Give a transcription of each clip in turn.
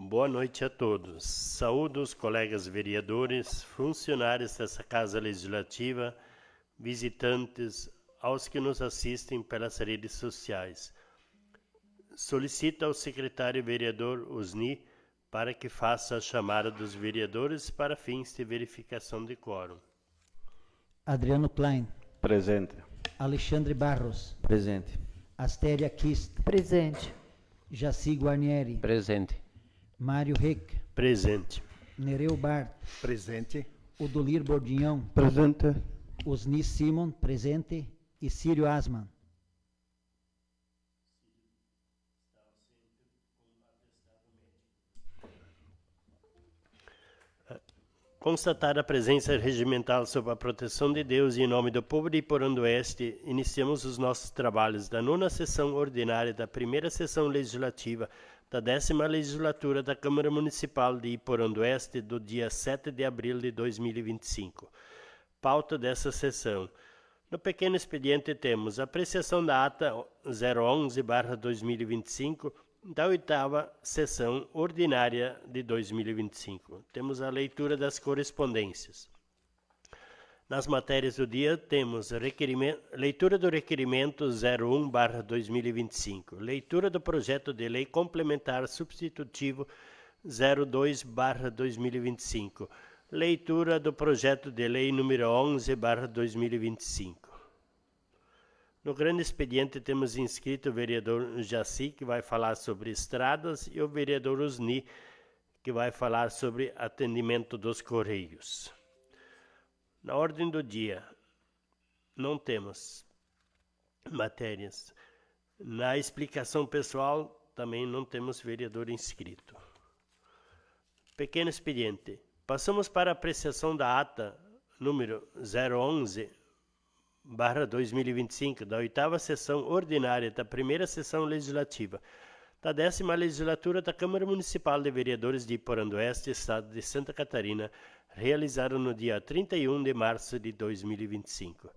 Boa noite a todos. Saúdo os colegas vereadores, funcionários dessa Casa Legislativa, visitantes, aos que nos assistem pelas redes sociais. Solicito ao secretário vereador Osni para que faça a chamada dos vereadores para fins de verificação de quórum. Adriano Klein. Presente. Alexandre Barros. Presente. Astéria Kist. Presente. Jaci Guarnieri. Presente. Mário Reck. Presente. Nereu Bart. Presente. Odolir Bordignon. Presente. Osni Simon. Presente. E Círio Asman. Constatar a presença regimental sob a proteção de Deus e em nome do povo de Iporã do Oeste, iniciamos os nossos trabalhos da 9ª sessão ordinária da 1ª sessão legislativa da 10ª legislatura da Câmara Municipal de Iporã do Oeste do dia 7 de abril de 2025. Pauta dessa sessão. No pequeno expediente temos a apreciação da ata 011/2025 da 8ª sessão ordinária de 2025. Temos a leitura das correspondências. Nas matérias do dia, temos leitura do requerimento 01/2025, leitura do projeto de lei complementar substitutivo 02/2025, leitura do projeto de lei número 11/2025. No grande expediente temos inscrito o vereador Jaci, que vai falar sobre estradas, e o vereador Osni, que vai falar sobre atendimento dos Correios. Na ordem do dia, não temos matérias. Na explicação pessoal, também não temos vereador inscrito. Pequeno expediente. Passamos para a apreciação da ata número 011/2025, da 8ª sessão ordinária da 1ª sessão legislativa da 10ª legislatura da Câmara Municipal de Vereadores de Iporã do Oeste, Estado de Santa Catarina, realizado no dia 31 de março de 2025.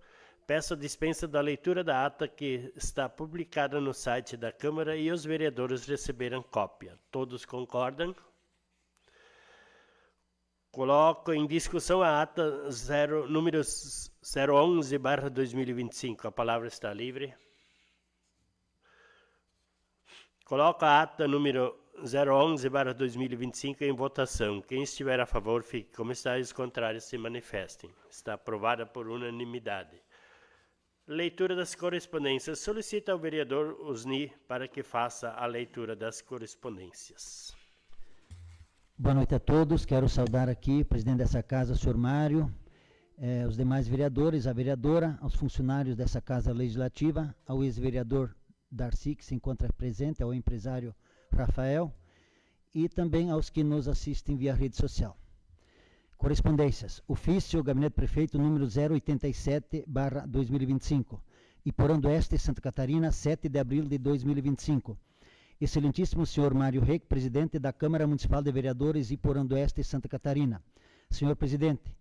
Peço a dispensa da leitura da ata, que está publicada no site da Câmara e os vereadores receberam cópia. Todos concordam? Coloco em discussão a ata número 011/2025. A palavra está livre. Coloco a ata número 011/2025 em votação. Quem estiver a favor, fique como está, e os contrários se manifestem. Está aprovada por unanimidade. Leitura das correspondências. Solicito ao vereador Osni para que faça a leitura das correspondências. Boa noite a todos. Quero saudar aqui o presidente dessa casa, o senhor Mário, os demais vereadores, a vereadora, aos funcionários dessa casa legislativa, ao ex-vereador Darcy, que se encontra presente, ao empresário Rafael, e também aos que nos assistem via rede social. Correspondências. Ofício Gabinete Prefeito número 087/2025. Iporã do Oeste, Santa Catarina, 7 de abril de 2025. Excelentíssimo senhor Mário Reck, presidente da Câmara Municipal de Vereadores Iporã do Oeste, Santa Catarina. Senhor presidente,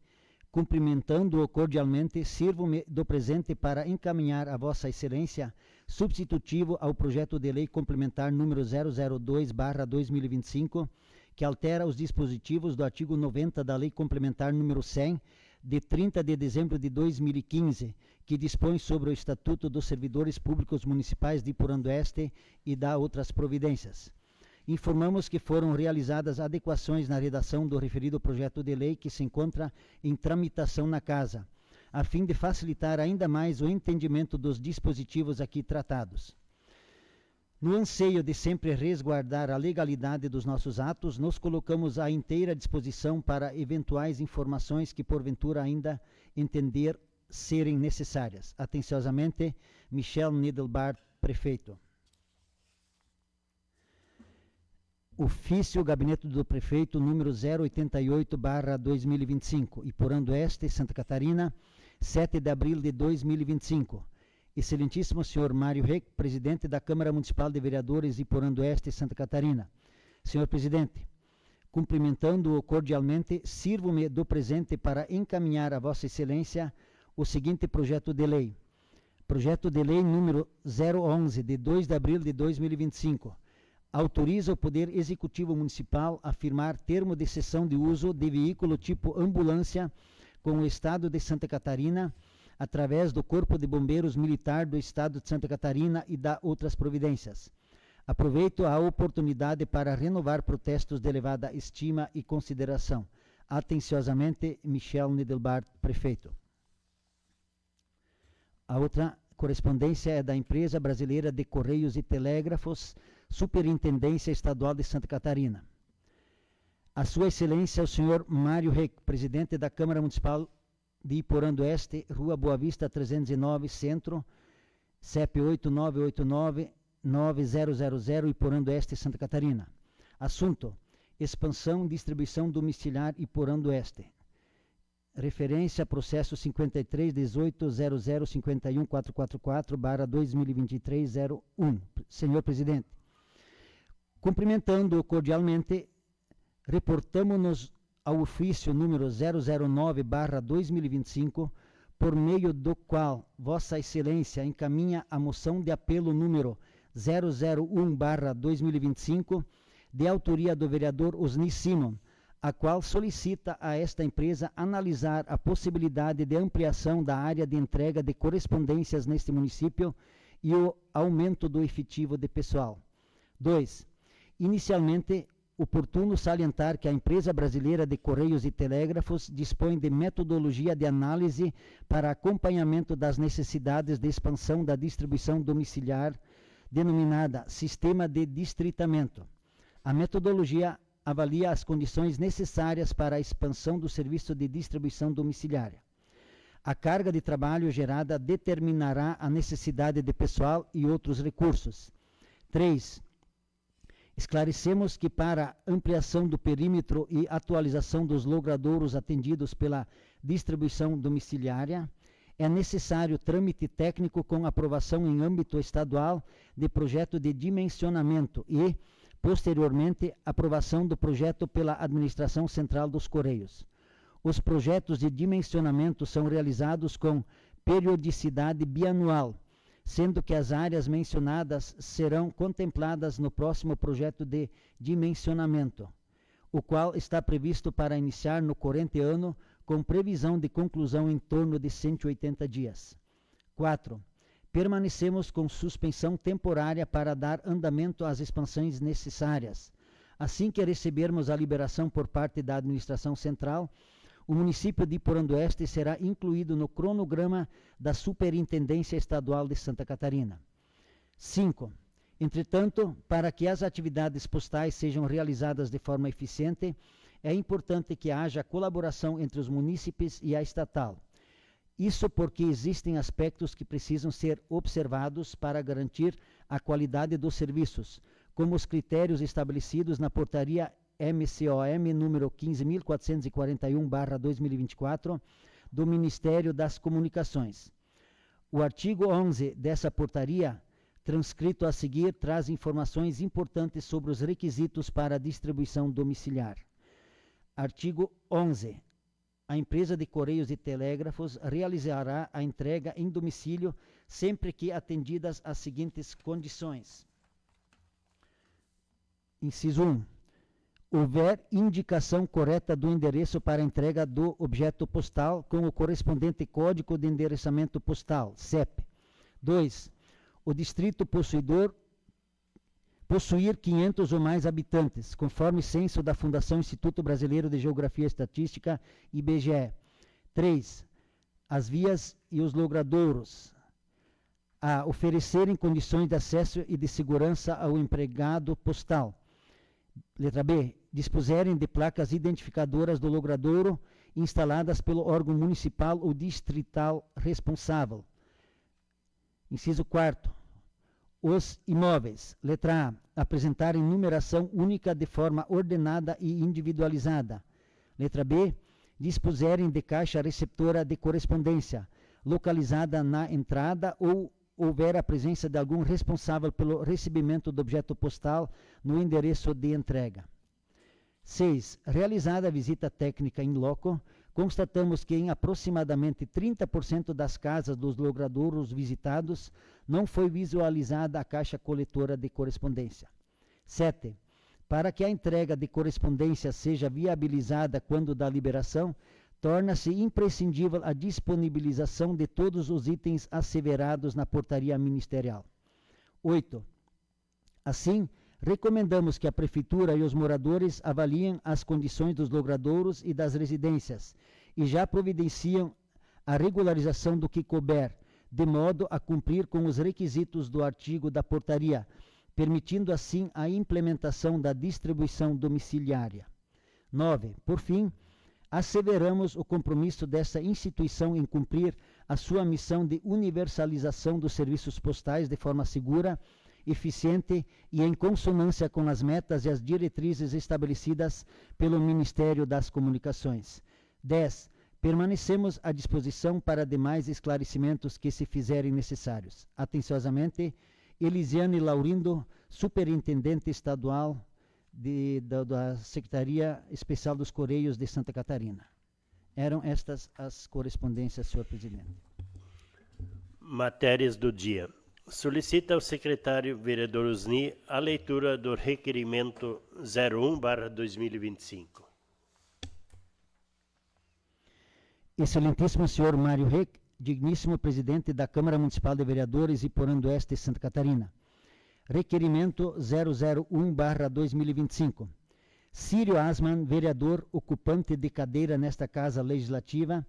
cumprimentando-o cordialmente, sirvo-me do presente para encaminhar a Vossa Excelência substitutivo ao projeto de lei complementar número 002/2025, que altera os dispositivos do artigo 90 da Lei Complementar número 100, de 30 de dezembro de 2015, que dispõe sobre o Estatuto dos Servidores Públicos Municipais de Iporã do Oeste e dá outras providências. Informamos que foram realizadas adequações na redação do referido projeto de lei, que se encontra em tramitação na Casa, a fim de facilitar ainda mais o entendimento dos dispositivos aqui tratados. No anseio de sempre resguardar a legalidade dos nossos atos, nos colocamos à inteira disposição para eventuais informações que porventura ainda entender serem necessárias. Atenciosamente, Michel Nidelbart, prefeito. Ofício Gabinete do Prefeito número 088/2025, Iporã do Oeste, Santa Catarina, 7 de abril de 2025. Excelentíssimo senhor Mário Reck, presidente da Câmara Municipal de Vereadores Iporã do Oeste, Santa Catarina. Senhor presidente, cumprimentando-o cordialmente, sirvo-me do presente para encaminhar a Vossa Excelência o seguinte projeto de lei. Projeto de lei número 011, de 2 de abril de 2025, autoriza o Poder Executivo Municipal a firmar termo de cessão de uso de veículo tipo ambulância com o Estado de Santa Catarina, através do Corpo de Bombeiros Militar do Estado de Santa Catarina e da outras providências. Aproveito a oportunidade para renovar protestos de elevada estima e consideração. Atenciosamente, Michel Nedelbart, prefeito. A outra correspondência é da Empresa Brasileira de Correios e Telégrafos, Superintendência Estadual de Santa Catarina. A Sua Excelência, o senhor Mário Reck, presidente da Câmara Municipal de Iporã do Oeste, Rua Boa Vista 309, Centro, CEP 8989-9000, Iporã do Oeste, Santa Catarina. Assunto: expansão e distribuição domiciliar Iporã do Oeste. Referência: processo 531800514444/2023-01. Senhor presidente, cumprimentando cordialmente, reportamos-nos ao ofício número 009/2025, por meio do qual Vossa Excelência encaminha a moção de apelo número 001/2025, de autoria do vereador Osni Simon, a qual solicita a esta empresa analisar a possibilidade de ampliação da área de entrega de correspondências neste município e o aumento do efetivo de pessoal. 2. Inicialmente, oportuno salientar que a Empresa Brasileira de Correios e Telégrafos dispõe de metodologia de análise para acompanhamento das necessidades de expansão da distribuição domiciliar, denominada Sistema de Distritamento. A metodologia avalia as condições necessárias para a expansão do serviço de distribuição domiciliária. A carga de trabalho gerada determinará a necessidade de pessoal e outros recursos. 3. Esclarecemos que para ampliação do perímetro e atualização dos logradouros atendidos pela distribuição domiciliária, é necessário trâmite técnico com aprovação em âmbito estadual de projeto de dimensionamento e, posteriormente, aprovação do projeto pela Administração Central dos Correios. Os projetos de dimensionamento são realizados com periodicidade bianual, sendo que as áreas mencionadas serão contempladas no próximo projeto de dimensionamento, o qual está previsto para iniciar no corrente ano, com previsão de conclusão em torno de 180 dias. 4. Permanecemos com suspensão temporária para dar andamento às expansões necessárias. Assim que recebermos a liberação por parte da Administração Central, o município de Iporã do Oeste será incluído no cronograma da Superintendência Estadual de Santa Catarina. 5. Entretanto, para que as atividades postais sejam realizadas de forma eficiente, é importante que haja colaboração entre os munícipes e a estatal. Isso porque existem aspectos que precisam ser observados para garantir a qualidade dos serviços, como os critérios estabelecidos na portaria MCOM número 15.441/2024 do Ministério das Comunicações. O artigo 11 dessa portaria, transcrito a seguir, traz informações importantes sobre os requisitos para a distribuição domiciliar. Artigo 11. A Empresa de Correios e Telégrafos realizará a entrega em domicílio sempre que atendidas as seguintes condições. Inciso 1. Houver indicação correta do endereço para entrega do objeto postal com o correspondente código de endereçamento postal, CEP. 2. O distrito possuir 500 ou mais habitantes, conforme censo da Fundação Instituto Brasileiro de Geografia e Estatística, IBGE. 3. As vias e os logradouros a oferecerem condições de acesso e de segurança ao empregado postal. Letra B. Dispuserem de placas identificadoras do logradouro instaladas pelo órgão municipal ou distrital responsável. Inciso 4. Os imóveis, letra A, apresentarem numeração única de forma ordenada e individualizada. Letra B, dispuserem de caixa receptora de correspondência, localizada na entrada ou houver a presença de algum responsável pelo recebimento do objeto postal no endereço de entrega. 6. Realizada a visita técnica in loco, constatamos que em aproximadamente 30% das casas dos logradouros visitados não foi visualizada a caixa coletora de correspondência. 7. Para que a entrega de correspondência seja viabilizada quando da liberação, torna-se imprescindível a disponibilização de todos os itens asseverados na portaria ministerial. 8. Assim, recomendamos que a Prefeitura e os moradores avaliem as condições dos logradouros e das residências e já providenciam a regularização do que couber, de modo a cumprir com os requisitos do artigo da portaria, permitindo assim a implementação da distribuição domiciliária. 9. Por fim, asseveramos o compromisso dessa instituição em cumprir a sua missão de universalização dos serviços postais de forma segura, eficiente e em consonância com as metas e as diretrizes estabelecidas pelo Ministério das Comunicações. 10. Permanecemos à disposição para demais esclarecimentos que se fizerem necessários. Atenciosamente, Elisiane Laurindo, Superintendente Estadual da Secretaria Especial dos Correios de Santa Catarina. Eram estas as correspondências, senhor presidente. Matérias do dia. Solicita ao secretário vereador Usni a leitura do requerimento 01/2025. Excelentíssimo senhor Mário Reck, digníssimo presidente da Câmara Municipal de Vereadores Iporã do Oeste, Santa Catarina. Requerimento 001/2025. Círio Asman, vereador ocupante de cadeira nesta Casa Legislativa,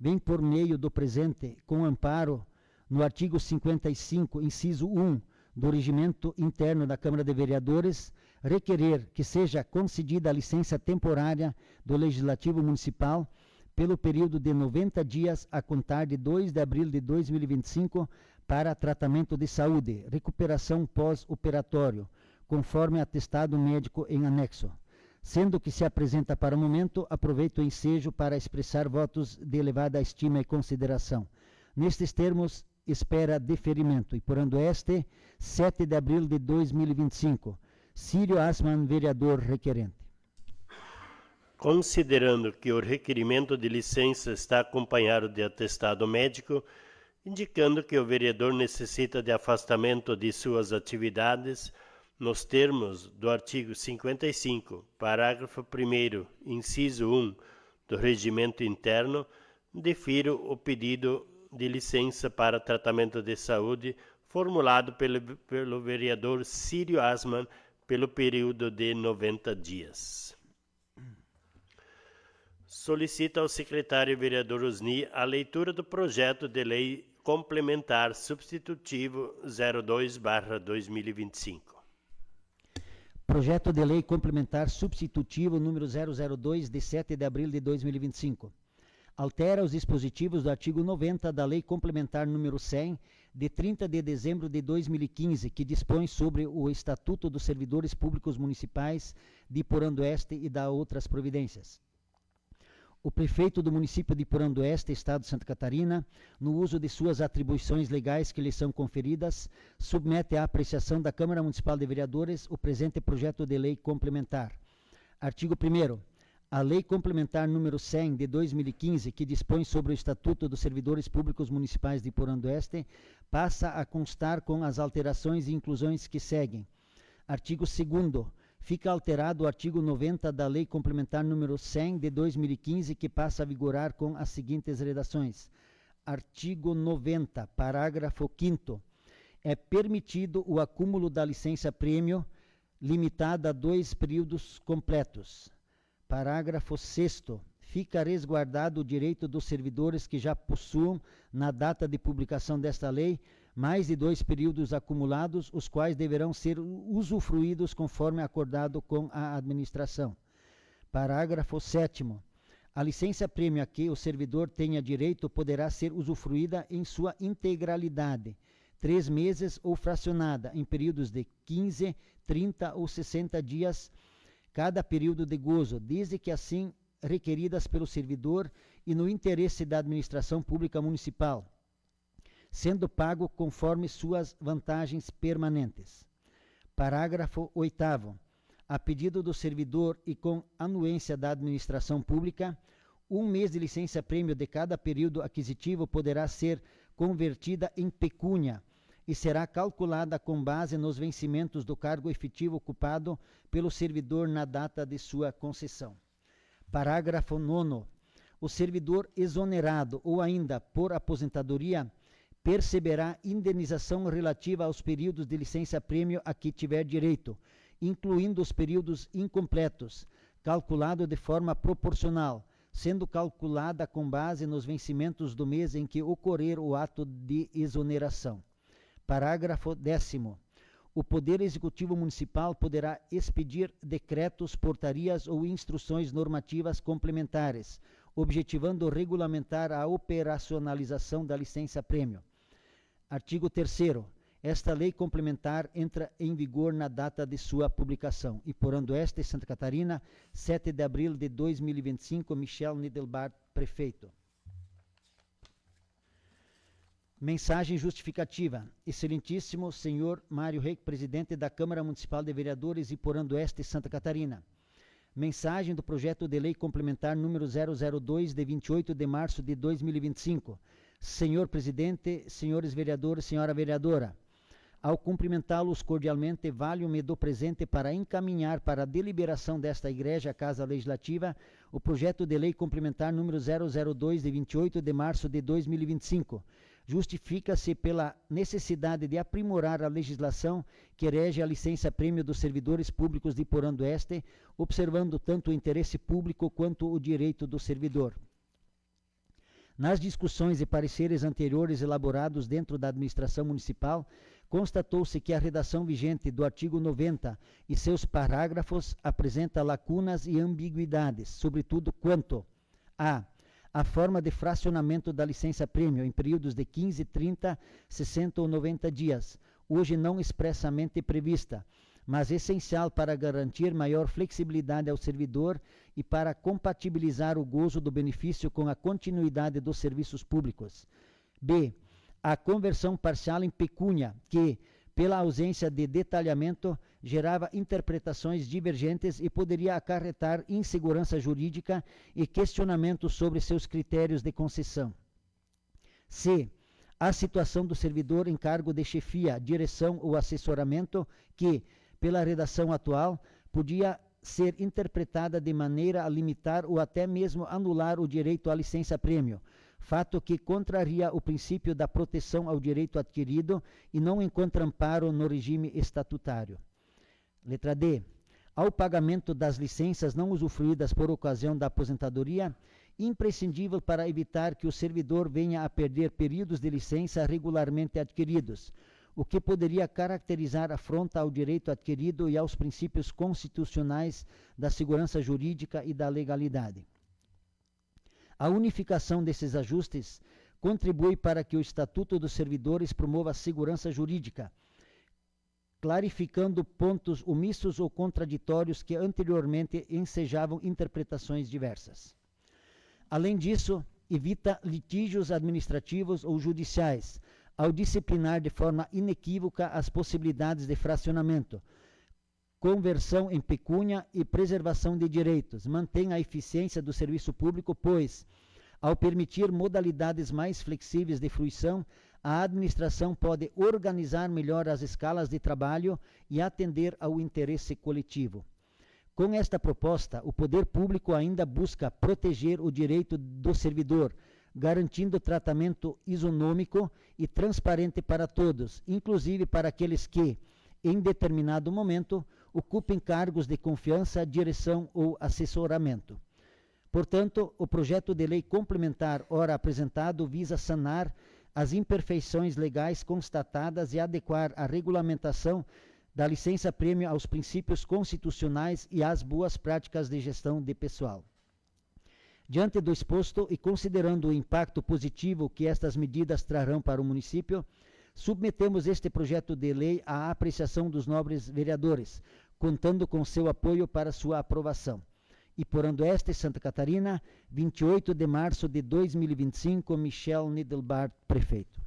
vem por meio do presente, com amparo no artigo 55, inciso 1 do Regimento Interno da Câmara de Vereadores, requerer que seja concedida a licença temporária do Legislativo Municipal pelo período de 90 dias a contar de 2 de abril de 2025 para tratamento de saúde, recuperação pós-operatório, conforme atestado médico em anexo. Sendo que se apresenta para o momento, aproveito o ensejo para expressar votos de elevada estima e consideração. Nestes termos, espera deferimento. Iporã do Oeste, 7 de abril de 2025. Círio Asman, vereador requerente. Considerando que o requerimento de licença está acompanhado de atestado médico, indicando que o vereador necessita de afastamento de suas atividades, nos termos do artigo 55, parágrafo 1º, inciso 1 do Regimento Interno, defiro o pedido de licença para tratamento de saúde formulado pelo vereador Círio Asman pelo período de 90 dias. Solicita ao secretário vereador Usni a leitura do projeto de lei complementar substitutivo 02/2025. Projeto de lei complementar substitutivo número 002, de 7 de abril de 2025. Altera os dispositivos do artigo 90 da Lei Complementar número 100, de 30 de dezembro de 2015, que dispõe sobre o Estatuto dos Servidores Públicos Municipais de Iporã do Oeste e da outras providências. O prefeito do município de Iporã do Oeste, Estado de Santa Catarina, no uso de suas atribuições legais que lhe são conferidas, submete à apreciação da Câmara Municipal de Vereadores o presente projeto de lei complementar. Artigo 1º. A Lei Complementar número 100, de 2015, que dispõe sobre o Estatuto dos Servidores Públicos Municipais de Iporã do Oeste, passa a constar com as alterações e inclusões que seguem. Artigo 2º. Fica alterado o artigo 90 da Lei Complementar número 100, de 2015, que passa a vigorar com as seguintes redações. Artigo 90, parágrafo 5º. É permitido o acúmulo da licença-prêmio limitada a 2 períodos completos. Parágrafo 6º. Fica resguardado o direito dos servidores que já possuam, na data de publicação desta lei, mais de 2 períodos acumulados, os quais deverão ser usufruídos conforme acordado com a administração. Parágrafo 7º. A licença-prêmio a que o servidor tenha direito poderá ser usufruída em sua integralidade, 3 meses ou fracionada, em períodos de 15, 30 ou 60 dias, cada período de gozo, desde que assim requeridas pelo servidor e no interesse da administração pública municipal, sendo pago conforme suas vantagens permanentes. Parágrafo 8º. A pedido do servidor e com anuência da administração pública, 1 mês de licença-prêmio de cada período aquisitivo poderá ser convertida em pecúnia, e será calculada com base nos vencimentos do cargo efetivo ocupado pelo servidor na data de sua concessão. Parágrafo 9º. O servidor exonerado ou ainda por aposentadoria perceberá indenização relativa aos períodos de licença-prêmio a que tiver direito, incluindo os períodos incompletos, calculado de forma proporcional, sendo calculada com base nos vencimentos do mês em que ocorrer o ato de exoneração. Parágrafo 10º. O Poder Executivo Municipal poderá expedir decretos, portarias ou instruções normativas complementares, objetivando regulamentar a operacionalização da licença-prêmio. Artigo 3º. Esta lei complementar entra em vigor na data de sua publicação. E por Oeste, Santa Catarina, 7 de abril de 2025, Michel Nidelbart, prefeito. Mensagem justificativa. Excelentíssimo senhor Mário Reck, presidente da Câmara Municipal de Vereadores e por Oeste, Santa Catarina. Mensagem do projeto de lei complementar número 002, de 28 de março de 2025. Senhor presidente, senhores vereadores, senhora vereadora, ao cumprimentá-los cordialmente, valho-me do presente para encaminhar para a deliberação desta Igreja Casa Legislativa o projeto de lei complementar número 002, de 28 de março de 2025. Justifica-se pela necessidade de aprimorar a legislação que rege a licença-prêmio dos servidores públicos de Porã do Oeste, observando tanto o interesse público quanto o direito do servidor. Nas discussões e pareceres anteriores elaborados dentro da administração municipal, constatou-se que a redação vigente do artigo 90 e seus parágrafos apresenta lacunas e ambiguidades, sobretudo quanto a forma de fracionamento da licença-prêmio em períodos de 15, 30, 60 ou 90 dias, hoje não expressamente prevista, mas essencial para garantir maior flexibilidade ao servidor e para compatibilizar o gozo do benefício com a continuidade dos serviços públicos. B. A conversão parcial em pecúnia, que, pela ausência de detalhamento, gerava interpretações divergentes e poderia acarretar insegurança jurídica e questionamentos sobre seus critérios de concessão. C. A situação do servidor em cargo de chefia, direção ou assessoramento, que, pela redação atual, podia ser interpretada de maneira a limitar ou até mesmo anular o direito à licença-prêmio, fato que contraria o princípio da proteção ao direito adquirido e não encontra amparo no regime estatutário. Letra D. Ao pagamento das licenças não usufruídas por ocasião da aposentadoria, imprescindível para evitar que o servidor venha a perder períodos de licença regularmente adquiridos, o que poderia caracterizar afronta ao direito adquirido e aos princípios constitucionais da segurança jurídica e da legalidade. A unificação desses ajustes contribui para que o Estatuto dos Servidores promova a segurança jurídica, clarificando pontos omissos ou contraditórios que anteriormente ensejavam interpretações diversas. Além disso, evita litígios administrativos ou judiciais, ao disciplinar de forma inequívoca as possibilidades de fracionamento, conversão em pecúnia e preservação de direitos. Mantém a eficiência do serviço público, pois, ao permitir modalidades mais flexíveis de fruição, a administração pode organizar melhor as escalas de trabalho e atender ao interesse coletivo. Com esta proposta, o poder público ainda busca proteger o direito do servidor, garantindo tratamento isonômico e transparente para todos, inclusive para aqueles que, em determinado momento, ocupem cargos de confiança, direção ou assessoramento. Portanto, o projeto de lei complementar ora apresentado visa sanar as imperfeições legais constatadas e adequar a regulamentação da licença-prêmio aos princípios constitucionais e às boas práticas de gestão de pessoal. Diante do exposto e considerando o impacto positivo que estas medidas trarão para o município, submetemos este projeto de lei à apreciação dos nobres vereadores, contando com seu apoio para sua aprovação. E por Oeste, Santa Catarina, 28 de março de 2025, Michel Nidelbart, prefeito.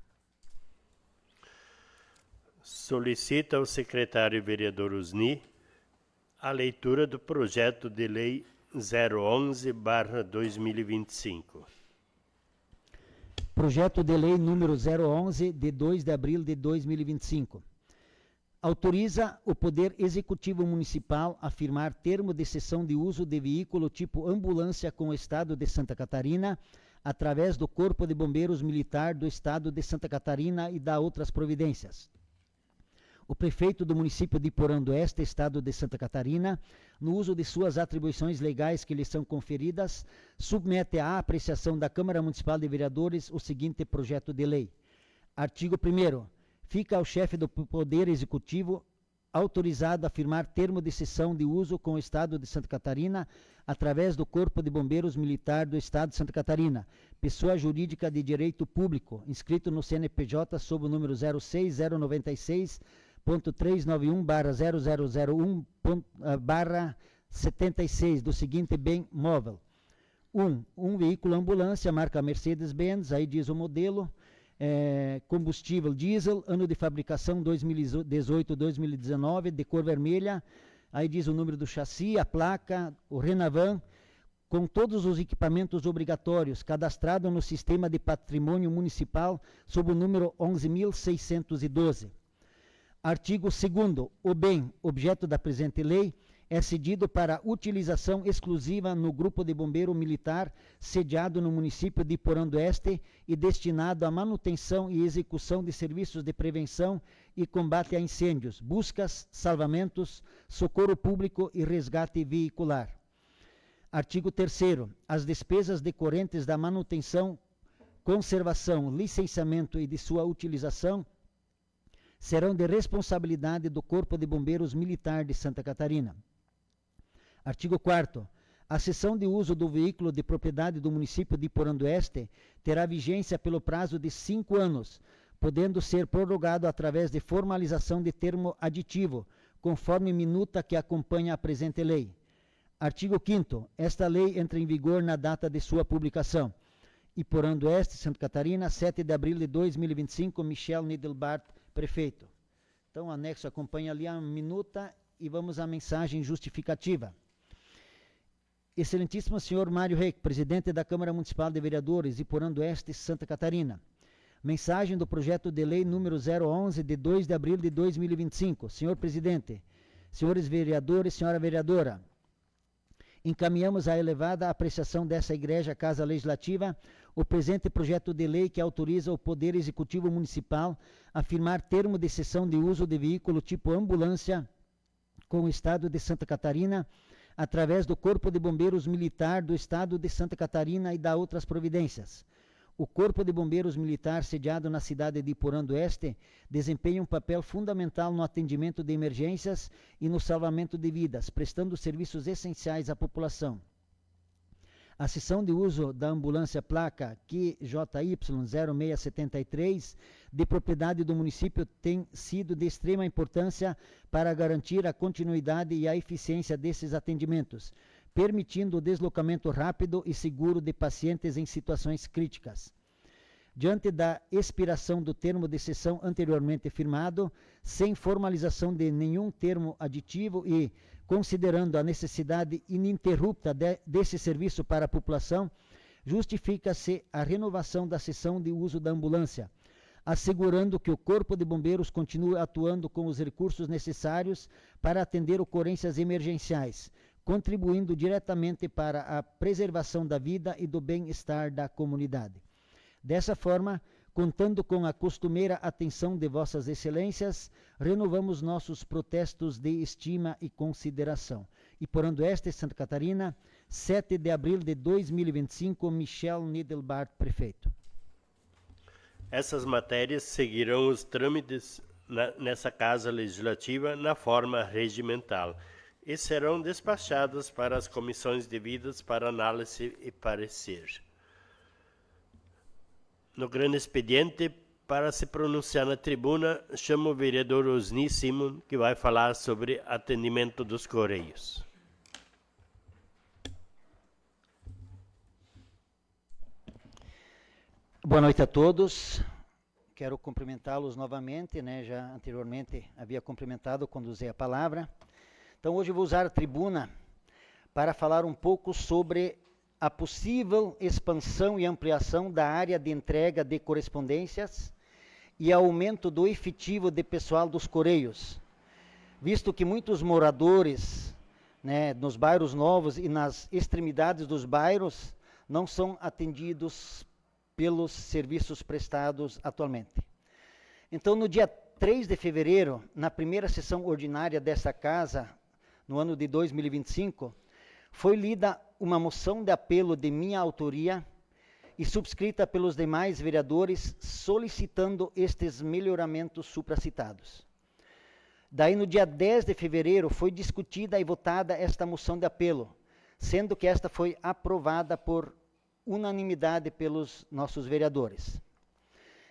Solicita ao secretário vereador Usni a leitura do projeto de lei 011/2025. Projeto de Lei número 011, de 2 de abril de 2025. Autoriza o Poder Executivo Municipal a firmar termo de cessão de uso de veículo tipo ambulância com o Estado de Santa Catarina, através do Corpo de Bombeiros Militar do Estado de Santa Catarina e da outras providências. O prefeito do município de Porã do Oeste, Estado de Santa Catarina, no uso de suas atribuições legais que lhe são conferidas, submete à apreciação da Câmara Municipal de Vereadores o seguinte projeto de lei. Artigo 1º. Fica ao chefe do Poder Executivo autorizado a firmar termo de cessão de uso com o Estado de Santa Catarina através do Corpo de Bombeiros Militar do Estado de Santa Catarina, pessoa jurídica de direito público, inscrito no CNPJ sob o número 06096.391/0001/76 do seguinte bem móvel. Um veículo ambulância, marca Mercedes-Benz, aí diz o modelo, combustível diesel, ano de fabricação 2018-2019, de cor vermelha, aí diz o número do chassi, a placa, o Renavan, com todos os equipamentos obrigatórios, cadastrado no Sistema de Patrimônio Municipal, sob o número 11.612. Artigo 2º. O bem, objeto da presente lei, é cedido para utilização exclusiva no Grupo de Bombeiro Militar sediado no município de Porã do Oeste e destinado à manutenção e execução de serviços de prevenção e combate a incêndios, buscas, salvamentos, socorro público e resgate veicular. Artigo 3º. As despesas decorrentes da manutenção, conservação, licenciamento e de sua utilização serão de responsabilidade do Corpo de Bombeiros Militar de Santa Catarina. Artigo 4º. A cessão de uso do veículo de propriedade do município de Porã do Oeste terá vigência pelo prazo de 5 anos, podendo ser prorrogado através de formalização de termo aditivo, conforme minuta que acompanha a presente lei. Artigo 5º. Esta lei entra em vigor na data de sua publicação. Porã do Oeste, Santa Catarina, 7 de abril de 2025, Michel Nidelbart, prefeito. Então, o anexo acompanha ali a minuta e vamos à mensagem justificativa. Excelentíssimo senhor Mário Reck, presidente da Câmara Municipal de Vereadores de Porã do Oeste, Santa Catarina. Mensagem do projeto de lei número 011, de 2 de abril de 2025. Senhor presidente, senhores vereadores, senhora vereadora, encaminhamos à elevada apreciação dessa Igreja Casa Legislativa o presente projeto de lei que autoriza o Poder Executivo Municipal a firmar termo de cessão de uso de veículo tipo ambulância com o Estado de Santa Catarina, através do Corpo de Bombeiros Militar do Estado de Santa Catarina e da outras providências. O Corpo de Bombeiros Militar, sediado na cidade de Porã do Oeste, desempenha um papel fundamental no atendimento de emergências e no salvamento de vidas, prestando serviços essenciais à população. A cessão de uso da ambulância placa QJY 0673, de propriedade do município, tem sido de extrema importância para garantir a continuidade e a eficiência desses atendimentos, permitindo o deslocamento rápido e seguro de pacientes em situações críticas. Diante da expiração do termo de cessão anteriormente firmado, sem formalização de nenhum termo aditivo e considerando a necessidade ininterrupta desse serviço para a população, justifica-se a renovação da cessão de uso da ambulância, assegurando que o Corpo de Bombeiros continue atuando com os recursos necessários para atender ocorrências emergenciais, contribuindo diretamente para a preservação da vida e do bem-estar da comunidade. Dessa forma, contando com a costumeira atenção de vossas excelências, renovamos nossos protestos de estima e consideração. Porã do Oeste, Santa Catarina, 7 de abril de 2025, Michel Nidelbart, prefeito. Essas matérias seguirão os trâmites nessa Casa Legislativa na forma regimental e serão despachadas para as comissões devidas para análise e parecer. No grande expediente, para se pronunciar na tribuna, chamo o vereador Osni Simon, que vai falar sobre atendimento dos Correios. Boa noite a todos. Quero cumprimentá-los novamente, né? Já anteriormente havia cumprimentado quando usei a palavra. Então hoje vou usar a tribuna para falar um pouco sobre a possível expansão e ampliação da área de entrega de correspondências e aumento do efetivo de pessoal dos Correios, visto que muitos moradores, né, nos bairros novos e nas extremidades dos bairros não são atendidos pelos serviços prestados atualmente. Então, no dia 3 de fevereiro, na primeira sessão ordinária dessa Casa, no ano de 2025, foi lida uma moção de apelo de minha autoria e subscrita pelos demais vereadores, solicitando estes melhoramentos supracitados. Daí, no dia 10 de fevereiro, foi discutida e votada esta moção de apelo, sendo que esta foi aprovada por unanimidade pelos nossos vereadores.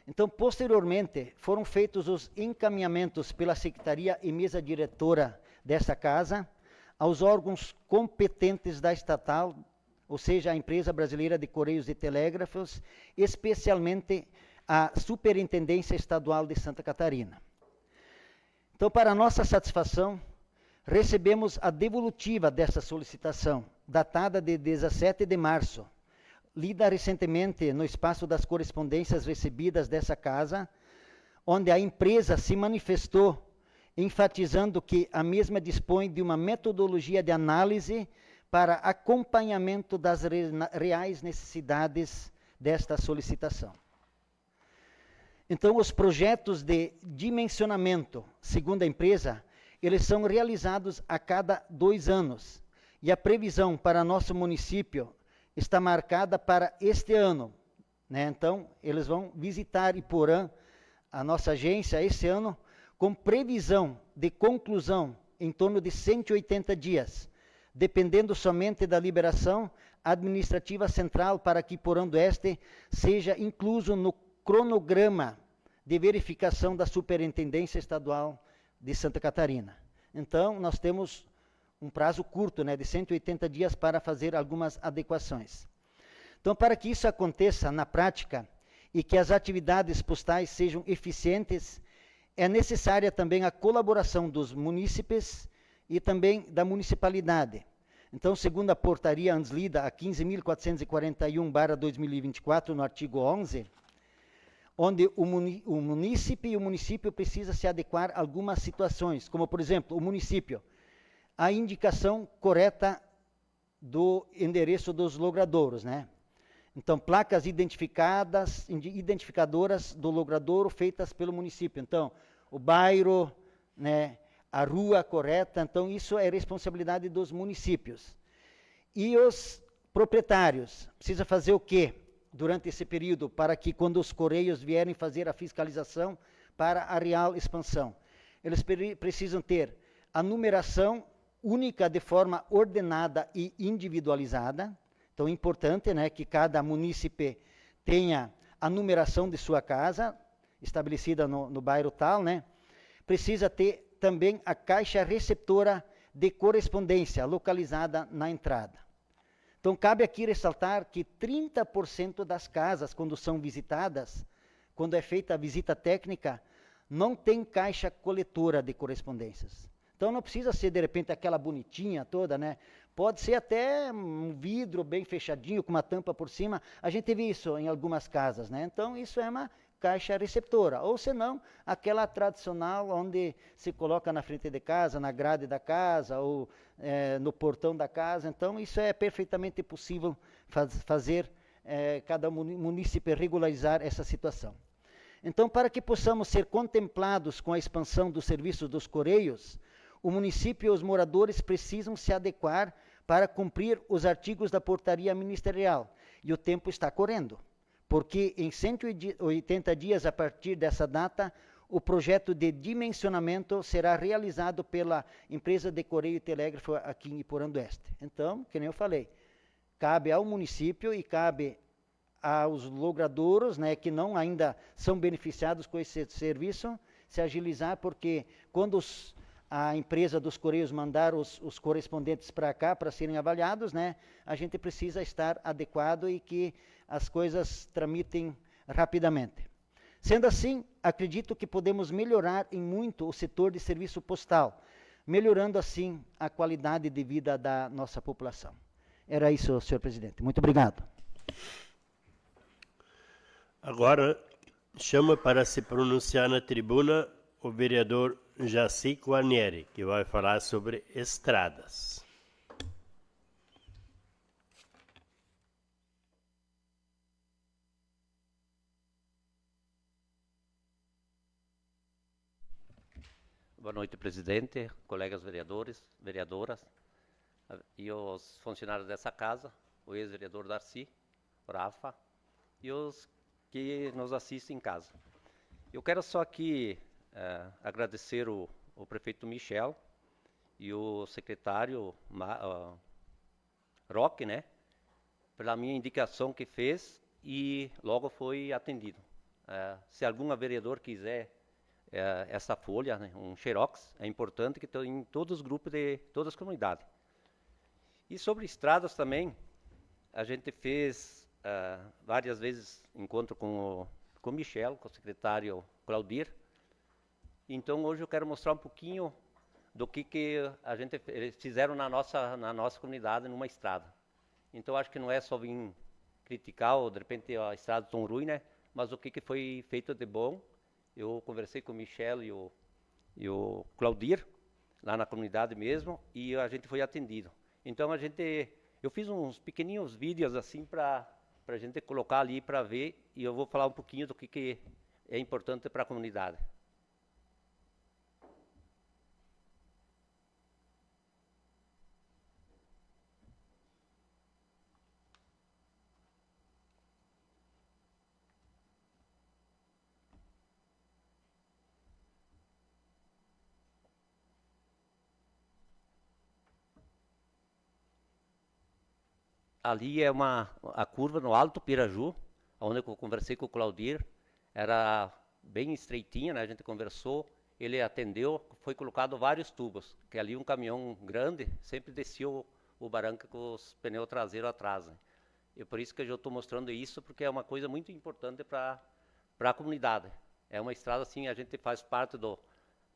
Então, posteriormente, foram feitos os encaminhamentos pela Secretaria e Mesa Diretora dessa Casa aos órgãos competentes da estatal, ou seja, a Empresa Brasileira de Correios e Telégrafos, especialmente a Superintendência Estadual de Santa Catarina. Então, para nossa satisfação, recebemos a devolutiva dessa solicitação, datada de 17 de março, lida recentemente no espaço das correspondências recebidas dessa Casa, onde a empresa se manifestou, enfatizando que a mesma dispõe de uma metodologia de análise para acompanhamento das reais necessidades desta solicitação. Então, os projetos de dimensionamento, segundo a empresa, eles são realizados a cada 2 anos, e a previsão para nosso município está marcada para este ano, né? Então, eles vão visitar Iporã, a nossa agência, esse ano, com previsão de conclusão em torno de 180 dias, dependendo somente da liberação administrativa central para que Iporã do Oeste seja incluso no cronograma de verificação da Superintendência Estadual de Santa Catarina. Então, nós temos um prazo curto, né, de 180 dias para fazer algumas adequações. Então, para que isso aconteça na prática e que as atividades postais sejam eficientes, é necessária também a colaboração dos munícipes e também da municipalidade. Então, segundo a portaria antes lida, a 15.441/2024, no artigo 11, onde o município precisa se adequar a algumas situações, como, por exemplo, o município, a indicação correta do endereço dos logradouros, né? Então, placas identificadoras do logradouro feitas pelo município. Então, o bairro, né, a rua correta, então isso é responsabilidade dos municípios. E os proprietários, precisa fazer o quê durante esse período, para que quando os Correios vierem fazer a fiscalização para a real expansão? Eles precisam ter a numeração única de forma ordenada e individualizada. Então, é importante, né, que cada munícipe tenha a numeração de sua casa, estabelecida no bairro tal, né? Precisa ter também a caixa receptora de correspondência, localizada na entrada. Então, cabe aqui ressaltar que 30% das casas, quando são visitadas, quando é feita a visita técnica, não tem caixa coletora de correspondências. Então, não precisa ser, de repente, aquela bonitinha toda, né? Pode ser até um vidro bem fechadinho, com uma tampa por cima. A gente vê isso em algumas casas, né? Então, isso é uma caixa receptora. Ou, senão, aquela tradicional, onde se coloca na frente de casa, na grade da casa, ou no portão da casa. Então, isso é perfeitamente possível fazer, cada munícipe regularizar essa situação. Então, para que possamos ser contemplados com a expansão dos serviços dos Correios, o município e os moradores precisam se adequar para cumprir os artigos da portaria ministerial. E o tempo está correndo, porque em 180 dias a partir dessa data, o projeto de dimensionamento será realizado pela empresa de Correio e Telégrafo aqui em Iporã do Oeste. Então, que nem eu falei, cabe ao município e cabe aos logradouros, né, que não ainda são beneficiados com esse serviço, se agilizar, porque quando a empresa dos Correios mandar os correspondentes para cá para serem avaliados, né, a gente precisa estar adequado e que as coisas tramitem rapidamente. Sendo assim, acredito que podemos melhorar em muito o setor de serviço postal, melhorando assim a qualidade de vida da nossa população. Era isso, senhor presidente. Muito obrigado. Agora, chama para se pronunciar na tribuna o vereador Jaci Guarnieri, que vai falar sobre estradas. Boa noite, presidente, colegas vereadores, vereadoras e os funcionários dessa casa, o ex-vereador Darcy, o Rafa e os que nos assistem em casa. Eu quero só aqui agradecer o prefeito Michel e o secretário Roque, né, pela minha indicação que fez e logo foi atendido. Se algum vereador quiser essa folha, né, um xerox, é importante que tenha em todos os grupos de todas as comunidades. E sobre estradas também, a gente fez várias vezes encontro com o Michel, com o secretário Claudir. Então hoje eu quero mostrar um pouquinho do que eles fizeram na nossa comunidade numa estrada. Então acho que não é só vir criticar ou de repente a estrada tão ruim, né? Mas o que foi feito de bom. Eu conversei com o Michel e o Claudir, lá na comunidade mesmo, e a gente foi atendido. Então eu fiz uns pequeninhos vídeos assim para a gente colocar ali para ver, e eu vou falar um pouquinho do que é importante para a comunidade. Ali é a curva no Alto Piraju, onde eu conversei com o Claudir, era bem estreitinha, né? A gente conversou, ele atendeu, foi colocado vários tubos, que ali um caminhão grande sempre descia o barranco com os pneus traseiros atrás, né? E por isso que eu estou mostrando isso, porque é uma coisa muito importante para a comunidade. É uma estrada assim, a gente faz parte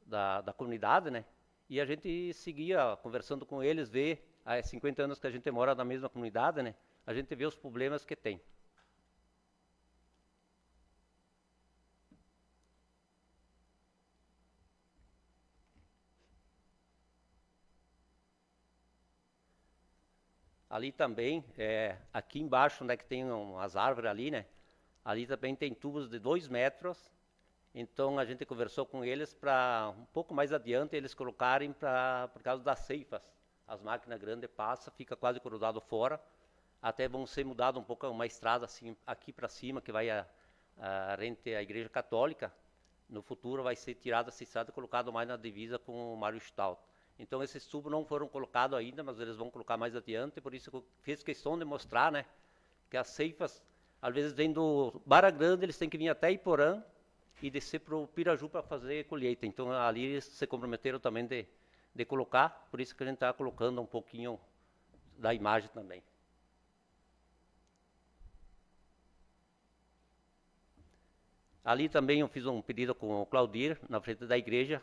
da comunidade, né? E a gente seguia conversando com eles, ver há 50 anos que a gente mora na mesma comunidade, né? A gente vê os problemas que tem. Ali também, aqui embaixo, onde é que tem umas árvores ali, né? Ali também tem tubos de 2 metros. Então a gente conversou com eles para um pouco mais adiante eles colocarem por causa das ceifas. As máquinas grandes passam, fica quase cruzado fora, até vão ser mudado um pouco uma estrada assim aqui para cima, que vai rente à Igreja Católica. No futuro vai ser tirada essa estrada e colocado mais na divisa com o Mário Stout. Então esses tubos não foram colocados ainda, mas eles vão colocar mais adiante, por isso que eu fiz questão de mostrar, né, que as ceifas, às vezes vêm do Barra Grande, eles têm que vir até Iporã e descer para o Piraju para fazer colheita. Então ali eles se comprometeram também de colocar, por isso que a gente está colocando um pouquinho da imagem também. Ali também eu fiz um pedido com o Claudir, na frente da igreja.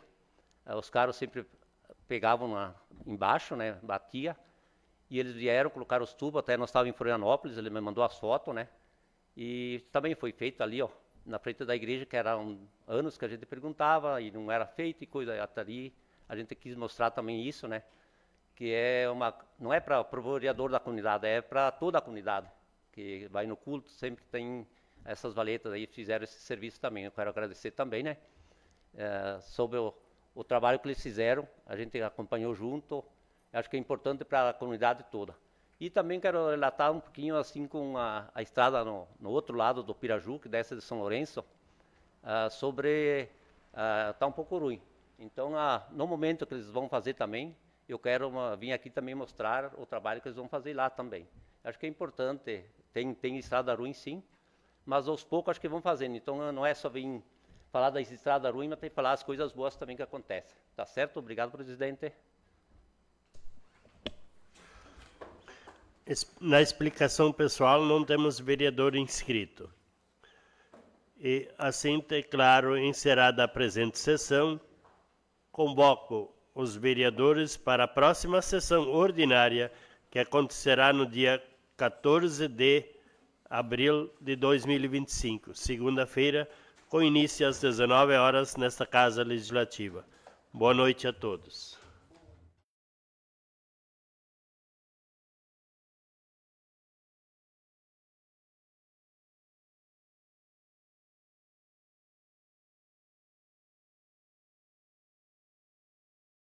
Os carros sempre pegavam embaixo, né, batia, e eles vieram, colocaram os tubos, até nós estávamos em Florianópolis, ele me mandou as fotos, né, e também foi feito ali, ó, na frente da igreja, que eram anos que a gente perguntava, e não era feito, e coisa até ali. A gente quis mostrar também isso, né? Que não é para o vereador da comunidade, é para toda a comunidade. Que vai no culto, sempre tem essas valetas aí, fizeram esse serviço também. Eu quero agradecer também, né? Sobre o trabalho que eles fizeram, a gente acompanhou junto. Acho que é importante para a comunidade toda. E também quero relatar um pouquinho assim com a estrada no outro lado do Piraju, que desce de São Lourenço, está um pouco ruim. Então, no momento que eles vão fazer também, eu quero vir aqui também mostrar o trabalho que eles vão fazer lá também. Acho que é importante, tem estrada ruim sim, mas aos poucos acho que vão fazendo. Então, não é só vir falar da estrada ruim, mas tem que falar as coisas boas também que acontecem. Tá certo? Obrigado, presidente. Na explicação pessoal, não temos vereador inscrito. E, assim, declaro encerrada a presente sessão. Convoco os vereadores para a próxima sessão ordinária, que acontecerá no dia 14 de abril de 2025, segunda-feira, com início às 19 horas nesta Casa Legislativa. Boa noite a todos.